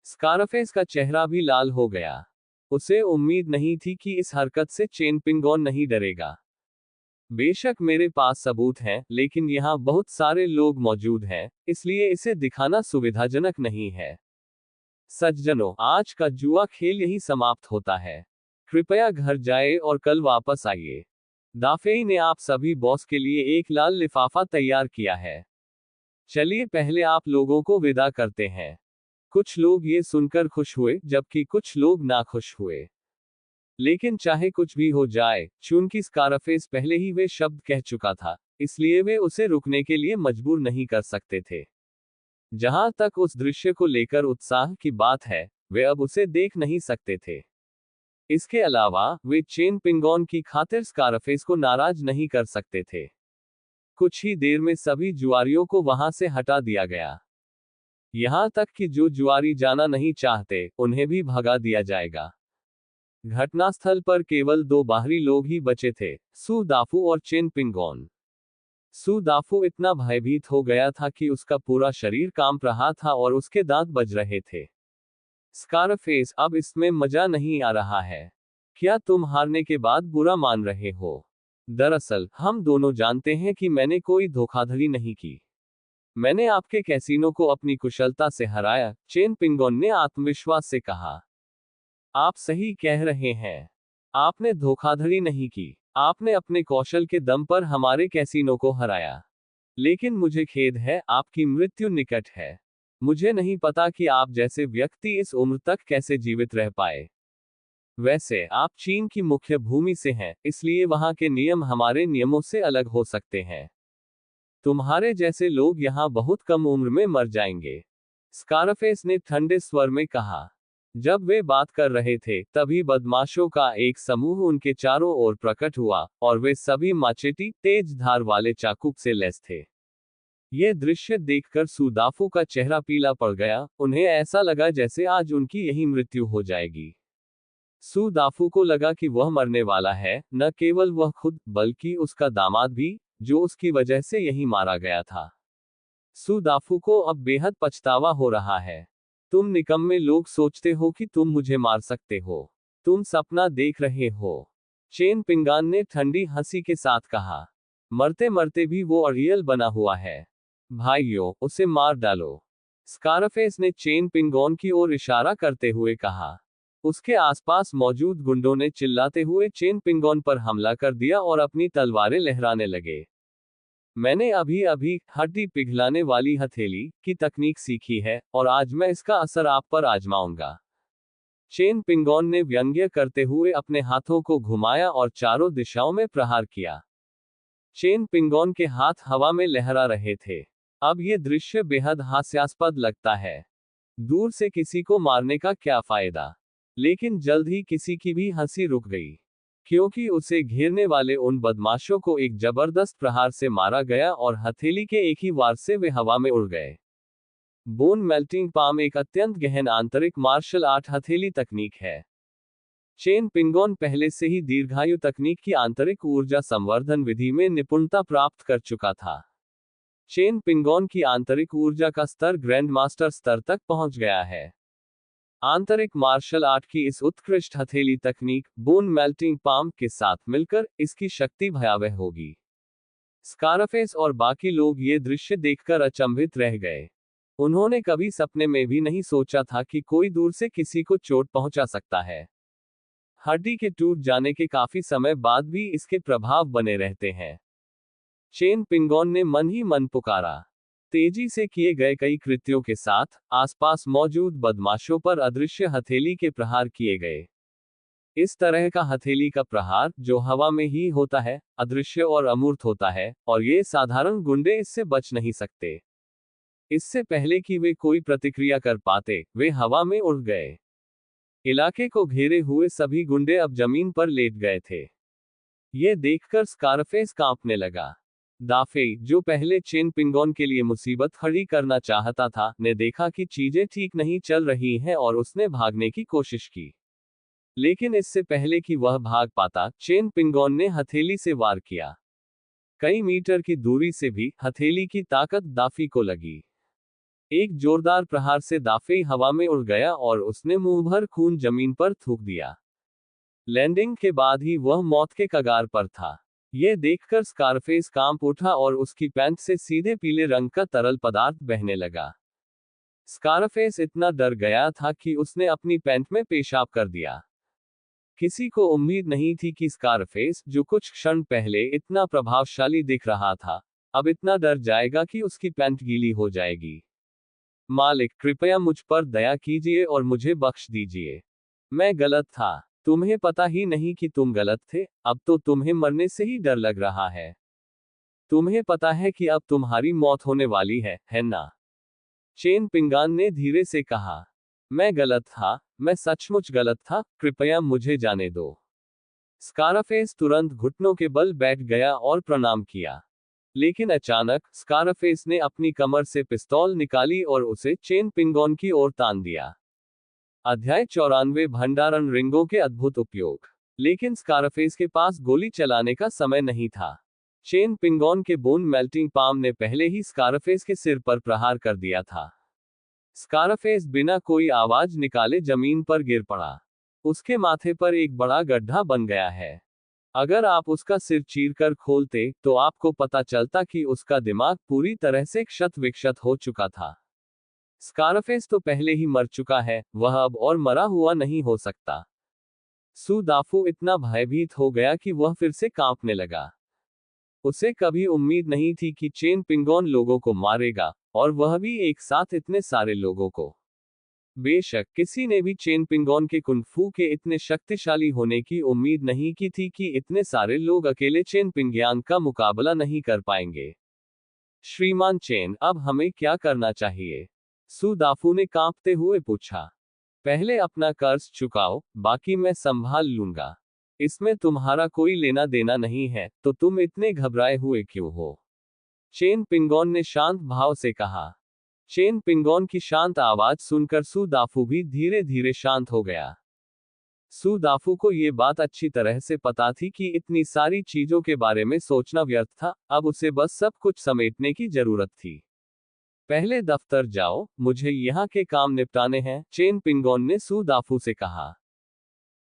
[SPEAKER 1] स्कारफेस का चेहरा भी लाल हो गया। उसे उम्मीद नहीं थी कि इस हरकत से चेन पिंगोन नहीं डरेगा। बेशक मेरे पास सबूत हैं, लेकिन यहाँ बहुत सारे लोग मौजूद हैं, इसलिए इसे दिखाना सुविधाजनक नहीं है। सज्जनों, आज का जुआ खेल यही समाप्त होता है। कृपया घर जाए और कल वापस आइए। दाफेई ने आप सभी बॉस के लिए एक लाल लिफाफा तैयार किया है। चलिए पहले आप लोगों को विदा करते हैं। कुछ लोग ये सुनकर खुश हुए, जबकि कुछ लोग नाखुश हुए। लेकिन चाहे कुछ भी हो जाए, चूंकि स्कारफेस पहले ही वे शब्द कह चुका था, इसलिए वे उसे रुकने के लिए मजबूर नहीं कर सकते थे। जहां तक उस दृश्य को लेकर उत्साह की बात है, वे अब उसे देख नहीं सकते थे। इसके अलावा, वे चेन पिंगोन की खातिर स्कारफेस को नाराज नहीं कर सकते थे। कुछ ही देर में सभी जुआरियों को वहां से हटा दिया गया। यहां तक कि जो जुआरी जाना नहीं चाहते, उन्हें भी भगा दिया जाएगा। घटनास्थल पर केवल दो बाहरी लोग ही बचे थे, सू दाफू और चेन पिंगोन। सू दाफू इतना भयभीत हो गया था कि उसका पूरा शरीर कांप रहा था और उसके दांत बज रहे थे। स्कारफेस, अब इसमें मजा नहीं आ रहा है। क्या तुम हारने के बाद बुरा मान रहे हो? दरअसल, हम दोनों जानते हैं कि मैंने कोई धोखाधड़ी नहीं की। मैंने आपके कैसीनो को अपनी कुशलता से हराया, चेन पिंगोन ने आत्मविश्वास से कहा। आप सही कह रहे हैं। आपने धोखाधड़ी नहीं की। आपने अपने कौशल के दम पर हमारे कैसीनो को हराया। लेकिन मुझे खेद है, आपकी मृत्यु निकट है। मुझे नहीं पता कि आप जैसे व्यक्ति इस उम्र तक कैसे जीवित रह पाए। वैसे, आप चीन की मुख्य भूमि से हैं, इसलिए वहां के नियम हमारे नियमों से अलग हो सकते हैं। तुम्हारे जैसे लोग यहां बहुत कम उम्र में मर जाएंगे, स्कारफेस ने ठंडे स्वर में कहा। जब वे बात कर रहे थे, तभी बदमाशों का एक समूह उनके चारों ओर प्रकट हुआ, और वे सभी माचेटी, तेज धार वाले चाकू से लैस थे। यह दृश्य देखकर सूदाफू का चेहरा पीला पड़ गया। उन्हें ऐसा लगा जैसे आज उनकी यही मृत्यु हो जाएगी। सूदाफू को लगा कि वह मरने वाला है, न केवल वह खुद, बल्कि उसका दामाद भी, जो उसकी वजह से यही मारा गया था। सूदाफू को अब बेहद पछतावा हो रहा है। तुम निकम्मे लोग सोचते हो कि तुम मुझे मार सकते हो। तुम सपना देख रहे हो। चेन पिंगान ने ठंडी हंसी के साथ कहा। मरते मरते भी वो अड़ियल बना हुआ है। भाइयों, उसे मार डालो। स्कारफेस ने चेन पिंगोन की ओर इशारा करते हुए कहा। उसके आसपास मौजूद गुंडों ने चिल्लाते हुए चेन पिंगोन पर हमला कर दिया और अपनी तलवारें लहराने लगे। मैंने अभी अभी हड्डी पिघलाने वाली हथेली की तकनीक सीखी है, और आज मैं इसका असर आप पर आजमाऊंगा। चेन पिंगोन ने व्यंग्य करते हुए अपने हाथों को घुमाया और चारों दिशाओं में प्रहार किया। चेन पिंगोन के हाथ हवा में लहरा रहे थे। अब यह दृश्य बेहद हास्यास्पद लगता है। दूर से किसी को मारने का क्या फायदा? लेकिन जल्द ही किसी की भी हंसी रुक गई, क्योंकि उसे घेरने वाले उन बदमाशों को एक जबरदस्त प्रहार से मारा गया और हथेली के एक ही वार से वे हवा में उड़ गए। बोन मेल्टिंग पाम एक अत्यंत गहन आंतरिक मार्शल आर्ट हथेली तकनीक है। चेन पिंगोन पहले से ही दीर्घायु तकनीक की आंतरिक ऊर्जा संवर्धन विधि में निपुणता प्राप्त कर चुका था। चेन पिंगोन की आंतरिक ऊर्जा का स्तर ग्रैंड मास्टर स्तर तक पहुंच गया है। आंतरिक मार्शल आर्ट की इस उत्कृष्ट हथेली तकनीक बोन मेल्टिंग पाम के साथ मिलकर इसकी शक्ति भयावह होगी। स्कारफेस और बाकी लोग ये दृश्य देखकर अचंभित रह गए। उन्होंने कभी सपने में भी नहीं सोचा था कि कोई दूर से किसी को चोट पहुंचा सकता है। हड्डी के टूट जाने के काफी समय बाद भी इसके प्रभाव बने रहते हैं। चेन पिंगोन ने मन ही मन पुकारा। तेजी से किए गए कई कृत्यों के साथ आसपास मौजूद बदमाशों पर अदृश्य हथेली के प्रहार किए गए। इस तरह का हथेली का प्रहार, जो हवा में ही होता है, अदृश्य और अमूर्त होता है, और ये साधारण गुंडे इससे बच नहीं सकते। इससे पहले कि वे कोई प्रतिक्रिया कर पाते, वे हवा में उड़ गए। इलाके को घेरे हुए सभी गुंडे अब जमीन पर लेट गए थे। ये देखकर स्कारफेस कांपने लगा। दाफे, जो पहले चेन पिंगोन के लिए मुसीबत खड़ी करना चाहता था, ने देखा कि चीजें ठीक नहीं चल रही हैं और उसने भागने की कोशिश की। लेकिन इससे पहले कि वह भाग पाता, चेन पिंगोन ने हथेली से वार किया। कई मीटर की दूरी से भी हथेली की ताकत दाफी को लगी। एक जोरदार प्रहार से दाफे हवा में उड़ गया और उसने मुंह भर खून जमीन पर थूक दिया। लैंडिंग के बाद ही वह मौत के कगार पर था। यह देखकर स्कारफेस कांप उठा और उसकी पैंट से सीधे पीले रंग का तरल पदार्थ बहने लगा। स्कारफेस इतना डर गया था कि उसने अपनी पैंट में पेशाब कर दिया। किसी को उम्मीद नहीं थी कि स्कारफेस, जो कुछ क्षण पहले इतना प्रभावशाली दिख रहा था, अब इतना डर जाएगा कि उसकी पैंट गीली हो जाएगी। मालिक, कृपया मुझ पर दया कीजिए और मुझे बख्श दीजिए। मैं गलत था। तुम्हें पता ही नहीं कि तुम गलत थे। अब तो तुम्हें मरने से ही डर लग रहा है। तुम्हें पता है कि अब तुम्हारी मौत होने वाली है ना? चेन पिंगोन ने धीरे से कहा। मैं गलत था, मैं सचमुच गलत था, कृपया मुझे जाने दो। स्कारफेस तुरंत घुटनों के बल बैठ गया और प्रणाम किया। लेकिन अचानक स्कारफेस ने अपनी कमर से पिस्तौल निकाली और उसे चेन पिंगोन की ओर तान दिया। अध्याय 94 भंडारण रिंगों के अद्भुत उपयोग। लेकिन स्कारफेस के पास गोली चलाने का समय नहीं था। चेन पिंगोन के बोन मेल्टिंग पाम ने पहले ही स्कारफेस के सिर पर प्रहार कर दिया था। स्कारफेस बिना कोई आवाज निकाले जमीन पर गिर पड़ा। उसके माथे पर एक बड़ा गड्ढा बन गया है। अगर आप उसका सिर चीरकर खोलते, तो आपको पता चलता कि उसका दिमाग पूरी तरह से क्षत विक्षत हो चुका था। स्कारफेस तो पहले ही मर चुका है, वह अब और मरा हुआ नहीं हो सकता। सू दाफू इतना भयभीत हो गया कि वह फिर से कांपने लगा। उसे कभी उम्मीद नहीं थी कि चेन पिंगोन लोगों को मारेगा, और वह भी एक साथ इतने सारे लोगों को। बेशक किसी ने भी चेन पिंगोन के कुंग-फू के इतने शक्तिशाली होने की उम्मीद नहीं की थी कि इतने सारे लोग अकेले चेन पिंगयान का मुकाबला नहीं कर पाएंगे। श्रीमान चेन, अब हमें क्या करना चाहिए? सू दाफू ने कांपते हुए पूछा। पहले अपना कर्ज चुकाओ, बाकी मैं संभाल लूंगा। इसमें तुम्हारा कोई लेना देना नहीं है, तो तुम इतने घबराए हुए क्यों हो? चेन पिंगोन ने शांत भाव से कहा। चेन पिंगोन की शांत आवाज सुनकर सू दाफू भी धीरे धीरे शांत हो गया। सू दाफू को ये बात अच्छी तरह से पता थी कि इतनी सारी चीजों के बारे में सोचना व्यर्थ था, अब उसे बस सब कुछ समेटने की जरूरत थी। पहले दफ्तर जाओ, मुझे यहाँ के काम निपटाने हैं, चेन पिंगोन ने सू दाफू से कहा।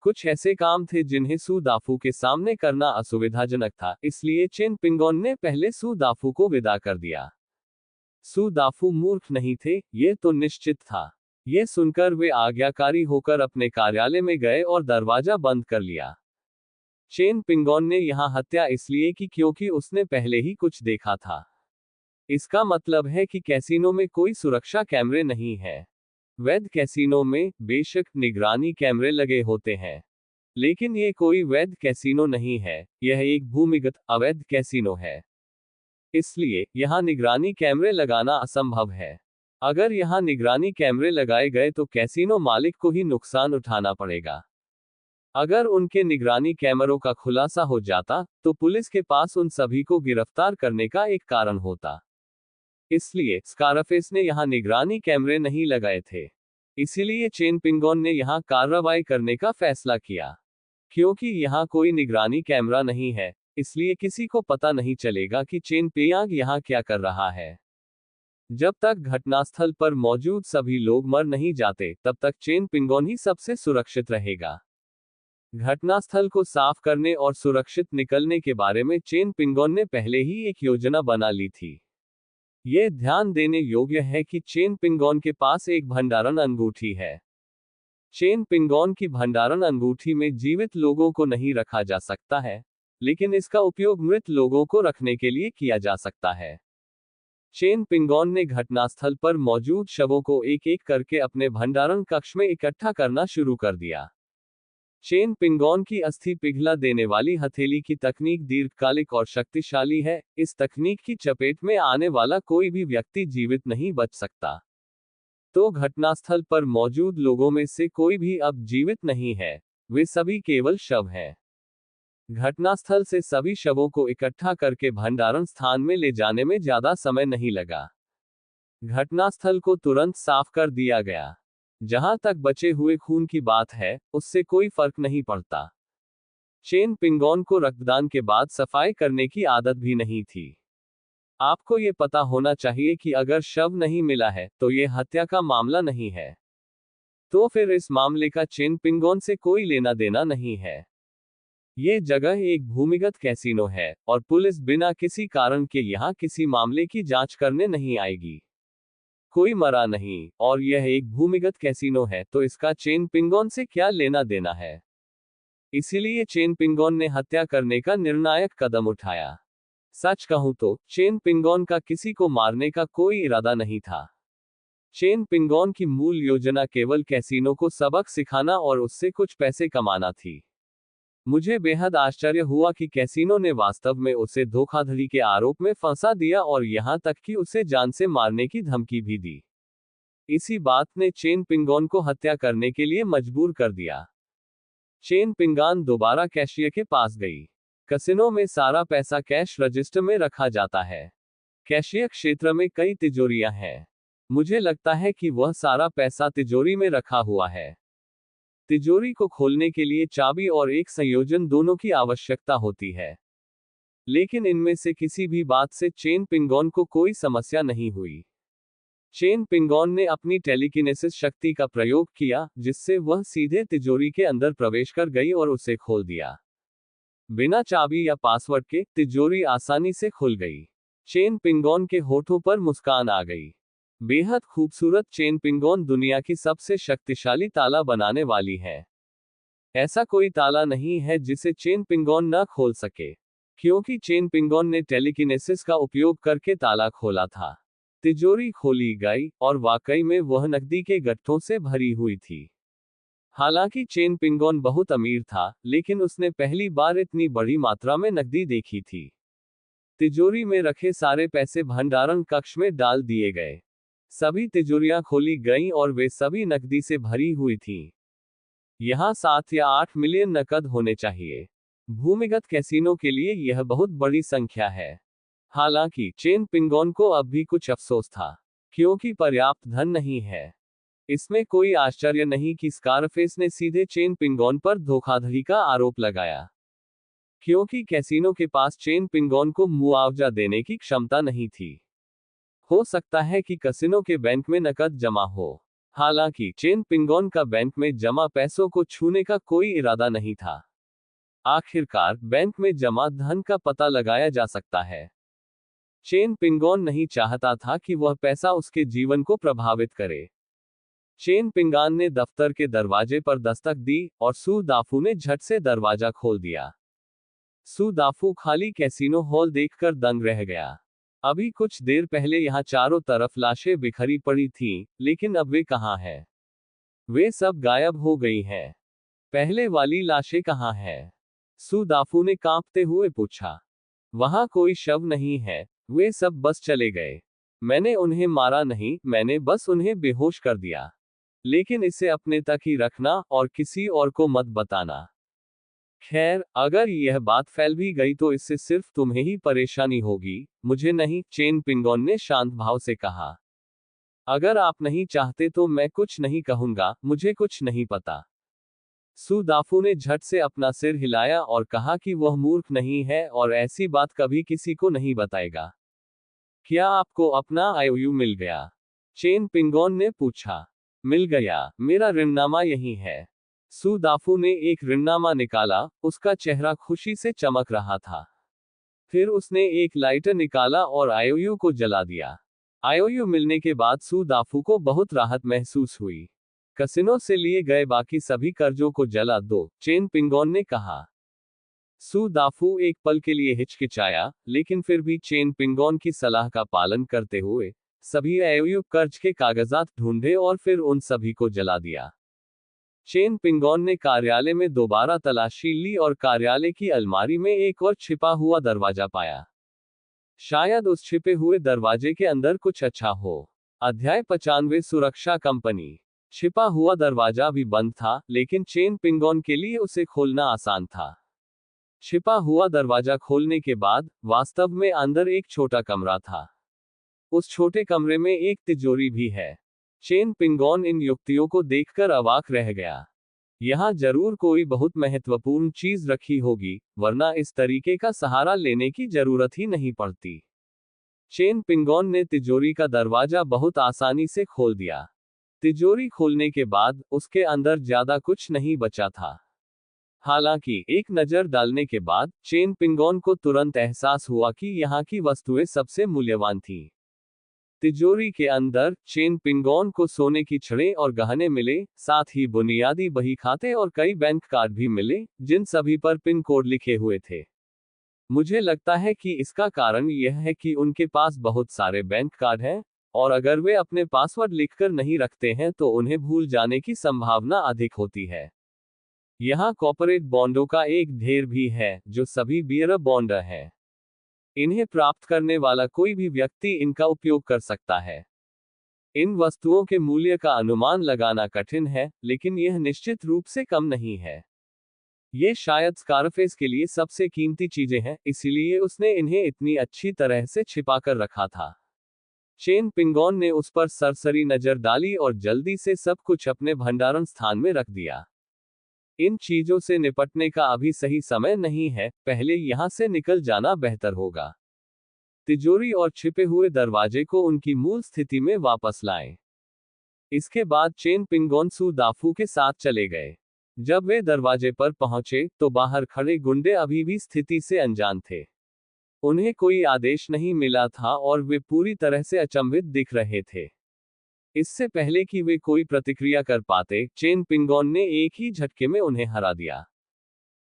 [SPEAKER 1] कुछ ऐसे काम थे जिन्हें सू दाफू के सामने करना असुविधाजनक था, इसलिए चेन पिंगोन ने पहले सू दाफू को विदा कर दिया। सू दाफू मूर्ख नहीं थे, ये तो निश्चित था। ये सुनकर वे आज्ञाकारी होकर अपने कार्यालय में गए और दरवाजा बंद कर लिया। चेन पिंगोन ने यहाँ हत्या इसलिए की क्योंकि उसने पहले ही कुछ देखा था। इसका मतलब है कि कैसीनो में कोई सुरक्षा कैमरे नहीं है। वैध कैसीनो में बेशक निगरानी कैमरे लगे होते हैं, लेकिन ये कोई वैध कैसीनो नहीं है, यह एक भूमिगत अवैध कैसीनो है। इसलिए यहाँ निगरानी कैमरे लगाना असंभव है। अगर यहाँ निगरानी कैमरे लगाए गए तो कैसीनो मालिक को ही नुकसान उठाना पड़ेगा। अगर उनके निगरानी कैमरों का खुलासा हो जाता, तो पुलिस के पास उन सभी को गिरफ्तार करने का एक कारण होता। इसलिए स्कारफेस ने यहाँ निगरानी कैमरे नहीं लगाए थे। इसीलिए चेन पिंगोन ने यहाँ कार्रवाई करने का फैसला किया। क्योंकि यहाँ कोई निगरानी कैमरा नहीं है, इसलिए किसी को पता नहीं चलेगा कि चेन पियांग यहाँ क्या कर रहा है। जब तक घटनास्थल पर मौजूद सभी लोग मर नहीं जाते, तब तक चेन पिंगोन ही सबसे सुरक्षित रहेगा। घटनास्थल को साफ करने और सुरक्षित निकलने के बारे में चेन पिंगोन ने पहले ही एक योजना बना ली थी। यह ध्यान देने योग्य है कि चेन पिंगोन के पास एक भंडारण अंगूठी है। चेन पिंगोन की भंडारण अंगूठी में जीवित लोगों को नहीं रखा जा सकता है, लेकिन इसका उपयोग मृत लोगों को रखने के लिए किया जा सकता है। चेन पिंगोन ने घटनास्थल पर मौजूद शवों को एक एक करके अपने भंडारण कक्ष में इकट्ठा करना शुरू कर दिया। चेन पिंगोन की अस्थि पिघला देने वाली हथेली की तकनीक दीर्घकालिक और शक्तिशाली है। इस तकनीक की चपेट में आने वाला कोई भी व्यक्ति जीवित नहीं बच सकता। तो घटनास्थल पर मौजूद लोगों में से कोई भी अब जीवित नहीं है, वे सभी केवल शव हैं। घटनास्थल से सभी शवों को इकट्ठा करके भंडारण स्थान में ले जाने में ज्यादा समय नहीं लगा। घटनास्थल को तुरंत साफ कर दिया गया। जहां तक बचे हुए खून की बात है, उससे कोई फर्क नहीं पड़ता। चेन पिंगोन को रक्तदान के बाद सफाई करने की आदत भी नहीं थी। आपको ये पता होना चाहिए कि अगर शव नहीं मिला है, तो ये हत्या का मामला नहीं है। तो फिर इस मामले का चेन पिंगोन से कोई लेना देना नहीं है। ये जगह एक भूमिगत कैसीनो है, और पुलिस बिना किसी कारण के यहाँ किसी मामले की जांच करने नहीं आएगी। कोई मरा नहीं, और यह एक भूमिगत कैसीनो है, तो इसका चेन पिंगोन से क्या लेना देना है। इसीलिए चेन पिंगोन ने हत्या करने का निर्णायक कदम उठाया। सच कहूं तो चेन पिंगोन का किसी को मारने का कोई इरादा नहीं था। चेन पिंगोन की मूल योजना केवल कैसीनो को सबक सिखाना और उससे कुछ पैसे कमाना थी। मुझे बेहद आश्चर्य हुआ कि कैसीनो ने वास्तव में उसे धोखाधड़ी के आरोप में फंसा दिया और यहां तक कि उसे जान से मारने की धमकी भी दी। इसी बात ने चेन पिंगोन को हत्या करने के लिए मजबूर कर दिया। चेन पिंगान दोबारा कैशियर के पास गई। कैसीनो में सारा पैसा कैश रजिस्टर में रखा जाता है। कैशियर क्षेत्र में कई तिजोरियां हैं। मुझे लगता है कि वह सारा पैसा तिजोरी में रखा हुआ है। तिजोरी को खोलने के लिए चाबी और एक संयोजन दोनों की आवश्यकता होती है। लेकिन इनमें से किसी भी बात से चेन पिंगोन को कोई समस्या नहीं हुई। चेन पिंगोन ने अपनी टेलीकिनेसिस शक्ति का प्रयोग किया, जिससे वह सीधे तिजोरी के अंदर प्रवेश कर गई और उसे खोल दिया। बिना चाबी या पासवर्ड के तिजोरी आसानी से खुल गई। चेन पिंगोन के होठों पर मुस्कान आ गई। बेहद खूबसूरत चेन पिंगोन दुनिया की सबसे शक्तिशाली ताला बनाने वाली है। ऐसा कोई ताला नहीं है जिसे चेन पिंगोन न खोल सके, क्योंकि चेन पिंगोन ने टेलीकिनेसिस का उपयोग करके ताला खोला था। तिजोरी खोली गई, और वाकई में वह नकदी के गट्ठों से भरी हुई थी। हालांकि चेन पिंगोन बहुत अमीर था, लेकिन उसने पहली बार इतनी बड़ी मात्रा में नकदी देखी थी। तिजोरी में रखे सारे पैसे भंडारण कक्ष में डाल दिए गए। सभी तिजोरियां खोली गईं और वे सभी नकदी से भरी हुई थीं। यहां 7 या 8 मिलियन नकद होने चाहिए। भूमिगत कैसीनो के लिए यह बहुत बड़ी संख्या है। हालांकि चेन पिंगोन को अब भी कुछ अफसोस था, क्योंकि पर्याप्त धन नहीं है। इसमें कोई आश्चर्य नहीं कि स्कारफेस ने सीधे चेन पिंगोन पर धोखाधड़ी का आरोप लगाया, क्योंकि कैसीनो के पास चेन पिंगोन को मुआवजा देने की क्षमता नहीं थी। हो सकता है कि कैसीनो के बैंक में नकद जमा हो। हालांकि चेन पिंगोन का बैंक में जमा पैसों को छूने का कोई इरादा नहीं था। आखिरकार बैंक में जमा धन का पता लगाया जा सकता है। चेन पिंगोन नहीं चाहता था कि वह पैसा उसके जीवन को प्रभावित करे। चेन पिंगान ने दफ्तर के दरवाजे पर दस्तक दी, और सू दाफू ने झट से दरवाजा खोल दिया। सू दाफू खाली कैसीनो हॉल देखकर दंग रह गया। अभी कुछ देर पहले यहाँ चारों तरफ लाशें बिखरी पड़ी थीं, लेकिन अब वे कहाँ हैं? वे सब गायब हो गई हैं। पहले वाली लाशें कहाँ हैं? सू दाफू ने कांपते हुए पूछा। वहां कोई शव नहीं है, वे सब बस चले गए। मैंने उन्हें मारा नहीं, मैंने बस उन्हें बेहोश कर दिया। लेकिन इसे अपने तक ही रखना और किसी और को मत बताना। खैर, अगर यह बात फैल भी गई तो इससे सिर्फ तुम्हें ही परेशानी होगी, मुझे नहीं, चेन पिंगोन ने शांत भाव से कहा। अगर आप नहीं चाहते तो मैं कुछ नहीं कहूंगा, मुझे कुछ नहीं पता। सू दाफू ने झट से अपना सिर हिलाया और कहा कि वह मूर्ख नहीं है और ऐसी बात कभी किसी को नहीं बताएगा। क्या आपको अपना आईओयू मिल गया? चेन पिंगोन ने पूछा। मिल गया, मेरा ऋणनामा यही है। सू दाफू ने एक ऋणनामा निकाला, उसका चेहरा खुशी से चमक रहा था। फिर उसने एक लाइटर निकाला और आईओयू को जला दिया। आईओयू मिलने के बाद सू दाफू को बहुत राहत महसूस हुई। कसिनो से लिए गए बाकी सभी कर्जों को जला दो, चेन पिंगोन ने कहा। सू दाफू एक पल के लिए हिचकिचाया, लेकिन फिर भी चेन पिंगोन की सलाह का पालन करते हुए सभी आईओयू कर्ज के कागजात ढूंढे और फिर उन सभी को जला दिया। चेन पिंगोन ने कार्यालय में दोबारा तलाशी ली और कार्यालय की अलमारी में एक और छिपा हुआ दरवाजा पाया। शायद उस छिपे हुए दरवाजे के अंदर कुछ अच्छा हो। अध्याय 95 सुरक्षा कंपनी। छिपा हुआ दरवाजा भी बंद था, लेकिन चेन पिंगोन के लिए उसे खोलना आसान था। छिपा हुआ दरवाजा खोलने के बाद वास्तव में अंदर एक छोटा कमरा था। उस छोटे कमरे में एक तिजोरी भी है। चेन पिंगोन इन युक्तियों को देखकर अवाक रह गया। यहां जरूर कोई बहुत महत्वपूर्ण चीज रखी होगी, वरना इस तरीके का सहारा लेने की जरूरत ही नहीं पड़ती। चेन पिंगोन ने तिजोरी का दरवाजा बहुत आसानी से खोल दिया। तिजोरी खोलने के बाद उसके अंदर ज्यादा कुछ नहीं बचा था। हालांकि एक नजर डालने के बाद चेन पिंगोन को तुरंत एहसास हुआ कि यहाँ की वस्तुएं सबसे मूल्यवान थीं। तिजोरी के अंदर चेन पिंगोन को सोने की छड़ें और गहने मिले, साथ ही बुनियादी बही खाते और कई बैंक कार्ड भी मिले, जिन सभी पर पिन कोड लिखे हुए थे। मुझे लगता है कि इसका कारण यह है कि उनके पास बहुत सारे बैंक कार्ड हैं, और अगर वे अपने पासवर्ड लिखकर नहीं रखते हैं तो उन्हें भूल जाने की संभावना अधिक होती है। यहाँ कॉर्पोरेट बॉन्डों का एक ढेर भी है, जो सभी बियर बॉन्ड हैं। इन्हें प्राप्त करने वाला कोई भी व्यक्ति इनका उपयोग कर सकता है। इन वस्तुओं के मूल्य का अनुमान लगाना कठिन है, लेकिन यह निश्चित रूप से कम नहीं है। ये शायद स्कारफेस के लिए सबसे कीमती चीजें हैं, इसीलिए उसने इन्हें इतनी अच्छी तरह से छिपाकर रखा था। चेन पिंगोन ने उस पर सरसरी नजर डाली और जल्दी से सब कुछ अपने भंडारण स्थान में रख दिया। इन चीजों से निपटने का अभी सही समय नहीं है, पहले यहां से निकल जाना बेहतर होगा। तिजोरी और छिपे हुए दरवाजे को उनकी मूल स्थिति में वापस लाएं। इसके बाद चेन पिंगोन सू दाफू के साथ चले गए। जब वे दरवाजे पर पहुंचे तो बाहर खड़े गुंडे अभी भी स्थिति से अनजान थे। उन्हें कोई आदेश नहीं मिला था और वे पूरी तरह से अचंभित दिख रहे थे। इससे पहले कि वे कोई प्रतिक्रिया कर पाते, चेन पिंगोन ने एक ही झटके में उन्हें हरा दिया।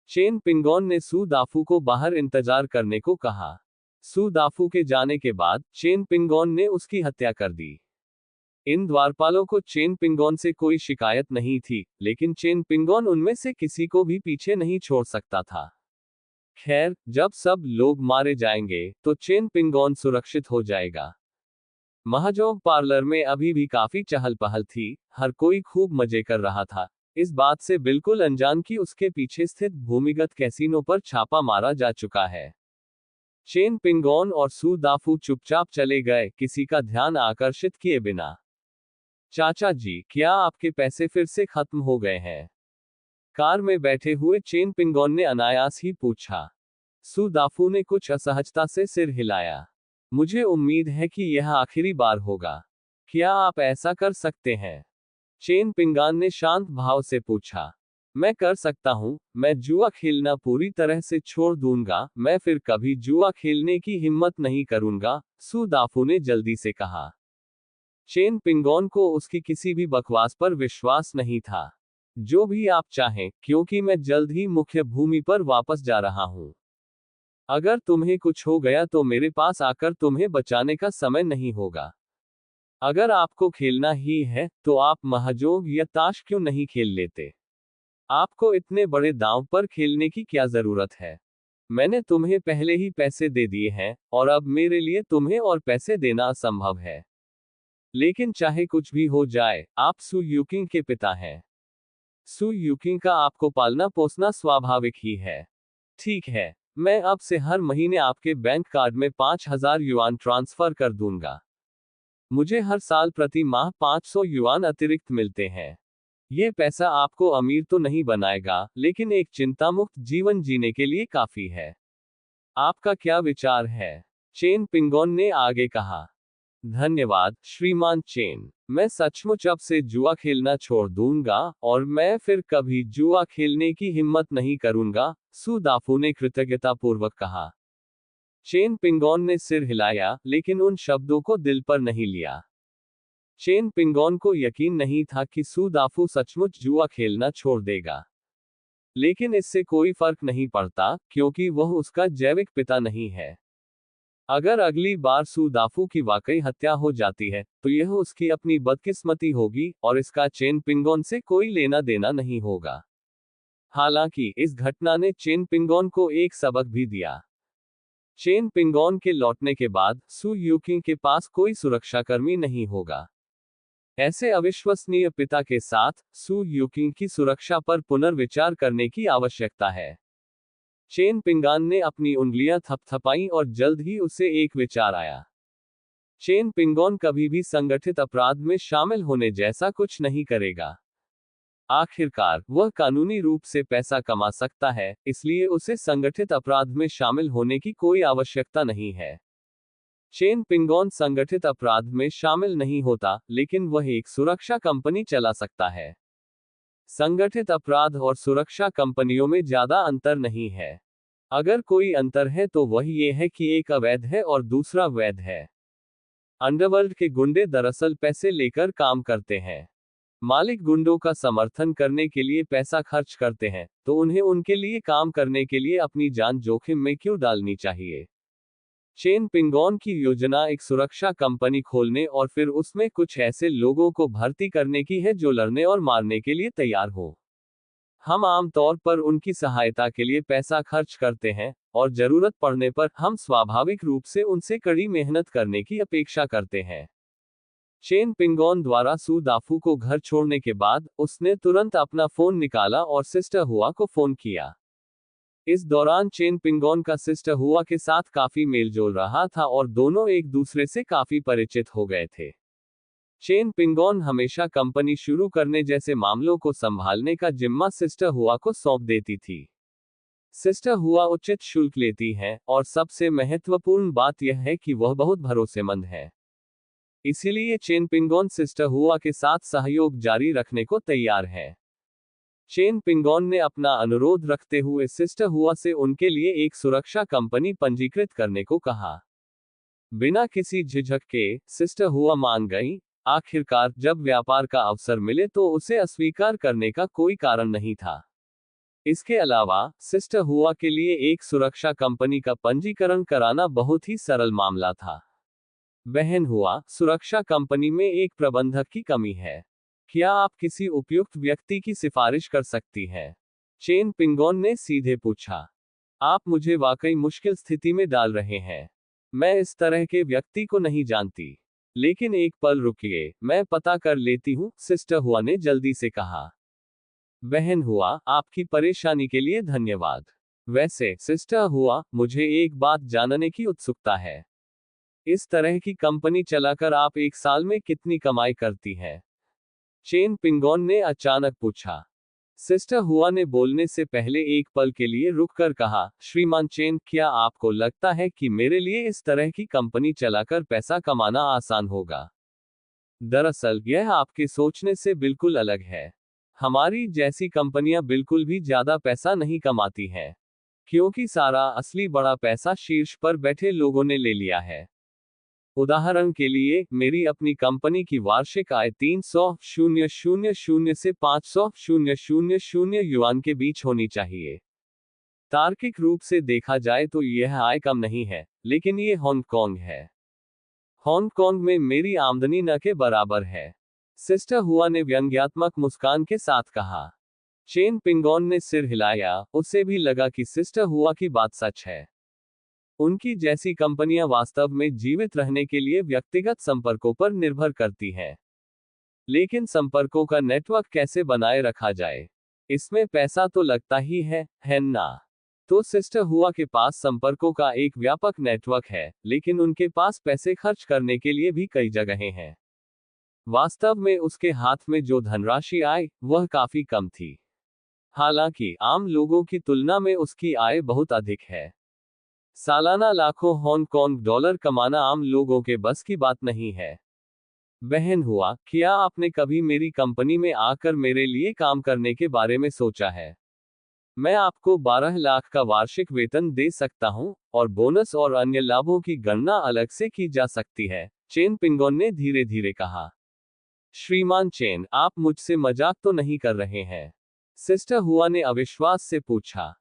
[SPEAKER 1] चेन पिंगोन ने सू दाफू को बाहर इंतजार करने को कहा। सू दाफू के जाने के बाद चेन पिंगोन ने उसकी हत्या कर दी। इन द्वारपालों को चेन पिंगोन से कोई शिकायत नहीं थी, लेकिन चेन पिंगोन उनमें से किसी को भी पीछे नहीं छोड़ सकता था। खैर, जब सब लोग मारे जाएंगे तो चेन पिंगोन सुरक्षित हो जाएगा। महाजोग पार्लर में अभी भी काफी चहल पहल थी, हर कोई खूब मजे कर रहा था, इस बात से बिल्कुल अनजान कि उसके पीछे स्थित भूमिगत कैसीनो पर छापा मारा जा चुका है। चेन पिंगोन और सू दाफू चुपचाप चले गए, किसी का ध्यान आकर्षित किए बिना। चाचा जी, क्या आपके पैसे फिर से खत्म हो गए हैं? कार में बैठे हुए चेन पिंगोन ने अनायास ही पूछा। सू दाफू ने कुछ असहजता से सिर हिलाया। मुझे उम्मीद है कि यह आखिरी बार होगा। क्या आप ऐसा कर सकते हैं? चेन पिंगोन ने शांत भाव से पूछा। मैं कर सकता हूं, मैं जुआ खेलना पूरी तरह से छोड़ दूंगा, मैं फिर कभी जुआ खेलने की हिम्मत नहीं करूंगा, सू दाफू ने जल्दी से कहा। चेन पिंगोन को उसकी किसी भी बकवास पर विश्वास नहीं था। जो भी आप चाहें, क्योंकि मैं जल्द ही मुख्य भूमि पर वापस जा रहा हूं। अगर तुम्हें कुछ हो गया तो मेरे पास आकर तुम्हें बचाने का समय नहीं होगा। अगर आपको खेलना ही है, तो आप महाजोग या ताश क्यों नहीं खेल लेते? आपको इतने बड़े दांव पर खेलने की क्या जरूरत है? मैंने तुम्हें पहले ही पैसे दे दिए हैं, और अब मेरे लिए तुम्हें और पैसे देना असंभव है। लेकिन चाहे कुछ भी हो जाए, आप सू यूकिंग के पिता हैं। सू यूकिंग का आपको पालना पोसना स्वाभाविक ही है। ठीक है, मैं अब से हर महीने आपके बैंक कार्ड में 5000 युआन ट्रांसफर कर दूंगा। मुझे हर साल प्रति माह 500 युआन अतिरिक्त मिलते हैं। ये पैसा आपको अमीर तो नहीं बनाएगा, लेकिन एक चिंतामुक्त जीवन जीने के लिए काफी है। आपका क्या विचार है? चेन पिंगोन ने आगे कहा। धन्यवाद श्रीमान चेन, मैं सचमुच अब से जुआ खेलना छोड़ दूंगा और मैं फिर कभी जुआ खेलने की हिम्मत नहीं करूंगा, सू दाफू ने कृतज्ञतापूर्वक कहा। चेन पिंगोन ने सिर हिलाया, लेकिन उन शब्दों को दिल पर नहीं लिया। चेन पिंगोन को यकीन नहीं था कि सू दाफू सचमुच जुआ खेलना छोड़ देगा। लेकिन इससे कोई फर्क नहीं पड़ता, क्योंकि वह उसका जैविक पिता नहीं है। अगर अगली बार सू दाफू की वाकई हत्या हो जाती है, तो यह उसकी अपनी बदकिस्मती होगी और इसका चेन पिंगोन से कोई लेना देना नहीं होगा। हालांकि इस घटना ने चेन पिंगोन को एक सबक भी दिया। चेन पिंगोन के लौटने के बाद सू यूकिंग के पास कोई सुरक्षाकर्मी नहीं होगा। ऐसे अविश्वसनीय पिता के साथ सू यूकिंग की सुरक्षा पर पुनर्विचार करने की आवश्यकता है। चेन पिंगान ने अपनी उंगलियां थपथपाई और जल्द ही उसे एक विचार आया। चेन पिंगोन कभी भी संगठित अपराध में शामिल होने जैसा कुछ नहीं करेगा। आखिरकार वह कानूनी रूप से पैसा कमा सकता है, इसलिए उसे संगठित अपराध में शामिल होने की कोई आवश्यकता नहीं है। चेन पिंगोन संगठित अपराध में शामिल नहीं होता, लेकिन वह एक सुरक्षा कंपनी चला सकता है। संगठित अपराध और सुरक्षा कंपनियों में ज्यादा अंतर नहीं है। अगर कोई अंतर है तो वह ये है कि एक अवैध है और दूसरा वैध है। अंडरवर्ल्ड के गुंडे दरअसल पैसे लेकर काम करते हैं। मालिक गुंडों का समर्थन करने के लिए पैसा खर्च करते हैं, तो उन्हें उनके लिए काम करने के लिए अपनी जान जोखिम में क्यों डालनी चाहिए? चेन पिंगोन की योजना एक सुरक्षा कंपनी खोलने और फिर उसमें कुछ ऐसे लोगों को भर्ती करने की है जो लड़ने और मारने के लिए तैयार हो। हम आमतौर पर उनकी सहायता के लिए पैसा खर्च करते हैं, और जरूरत पड़ने पर हम स्वाभाविक रूप से उनसे कड़ी मेहनत करने की अपेक्षा करते हैं। चेन पिंगोन द्वारा सू दाफू को घर छोड़ने के बाद उसने तुरंत अपना फोन निकाला और सिस्टर हुआ को फोन किया। इस दौरान चेन पिंगोन का सिस्टर हुआ के साथ काफी मेलजोल रहा था और दोनों एक दूसरे से काफी परिचित हो गए थे। चेन पिंगोन हमेशा कंपनी शुरू करने जैसे मामलों को संभालने का जिम्मा सिस्टर हुआ को सौंप देती थी। सिस्टर हुआ उचित शुल्क लेती हैं, और सबसे महत्वपूर्ण बात यह है कि वह बहुत भरोसेमंद है। इसीलिए चेन पिंगोन सिस्टर हुआ के साथ सहयोग जारी रखने को तैयार है। चेन पिंगोन ने अपना अनुरोध रखते हुए सिस्टर हुआ से उनके लिए एक सुरक्षा कंपनी पंजीकृत करने को कहा। बिना किसी झिझक के सिस्टर हुआ मान गई। आखिरकार जब व्यापार का अवसर मिले तो उसे अस्वीकार करने का कोई कारण नहीं था। इसके अलावा सिस्टर हुआ के लिए एक सुरक्षा कंपनी का पंजीकरण कराना बहुत ही सरल मामला था। बहन हुआ, सुरक्षा कंपनी में एक प्रबंधक की कमी है। क्या आप किसी उपयुक्त व्यक्ति की सिफारिश कर सकती हैं? चेन पिंगोन ने सीधे पूछा। आप मुझे वाकई मुश्किल स्थिति में डाल रहे हैं। मैं इस तरह के व्यक्ति को नहीं जानती। लेकिन एक पल रुकिए, मैं पता कर लेती हूँ, सिस्टर हुआ ने जल्दी से कहा। बहन हुआ, आपकी परेशानी के लिए धन्यवाद। वैसे सिस्टर हुआ, मुझे एक बात जानने की उत्सुकता है। इस तरह की कंपनी चलाकर आप एक साल में कितनी कमाई करती हैं? चेन पिंगोन ने अचानक पूछा। सिस्टर हुआ ने बोलने से पहले एक पल के लिए रुककर कहा, श्रीमान चेन, क्या आपको लगता है कि मेरे लिए इस तरह की कंपनी चलाकर पैसा कमाना आसान होगा? दरअसल यह आपके सोचने से बिल्कुल अलग है। हमारी जैसी कंपनियां बिल्कुल भी ज्यादा पैसा नहीं कमाती हैं, क्योंकि सारा असली बड़ा पैसा शीर्ष पर बैठे लोगों ने ले लिया है। उदाहरण के लिए, मेरी अपनी कंपनी की वार्षिक आय 300,000 से 500,000 युआन के बीच होनी चाहिए। तार्किक रूप से देखा जाए तो यह आय कम नहीं है, लेकिन ये हांगकांग है। हांगकांग में मेरी आमदनी न के बराबर है। सिस्टर हुआ ने व्यंग्यात्मक मुस्कान के साथ कहा। चेन पिंगोन ने सिर हिलाया, उसे भी लगा कि सिस्टर हुआ की बात सच है। उनकी जैसी कंपनियां वास्तव में जीवित रहने के लिए व्यक्तिगत संपर्कों पर निर्भर करती हैं। लेकिन संपर्कों का नेटवर्क कैसे बनाए रखा जाए? इसमें पैसा तो लगता ही है ना? तो सिस्टर हुआ के पास संपर्कों का एक व्यापक नेटवर्क है, लेकिन उनके पास पैसे खर्च करने के लिए भी कई जगहें हैं। वास्तव में उसके हाथ में जो धनराशि आई, वह काफी कम थी। हालांकि आम लोगों की तुलना में उसकी आय बहुत अधिक है। सालाना लाखों हांगकांग डॉलर कमाना आम लोगों के बस की बात नहीं है। बहन हुआ, क्या आपने कभी मेरी कंपनी में आकर मेरे लिए काम करने के बारे में सोचा है? मैं आपको 12 लाख का वार्षिक वेतन दे सकता हूं, और बोनस और अन्य लाभों की गणना अलग से की जा सकती है, चेन पिंगोन ने धीरे धीरे कहा। श्रीमान चेन, आप मुझसे मजाक तो नहीं कर रहे हैं? सिस्टर हुआ ने अविश्वास से पूछा।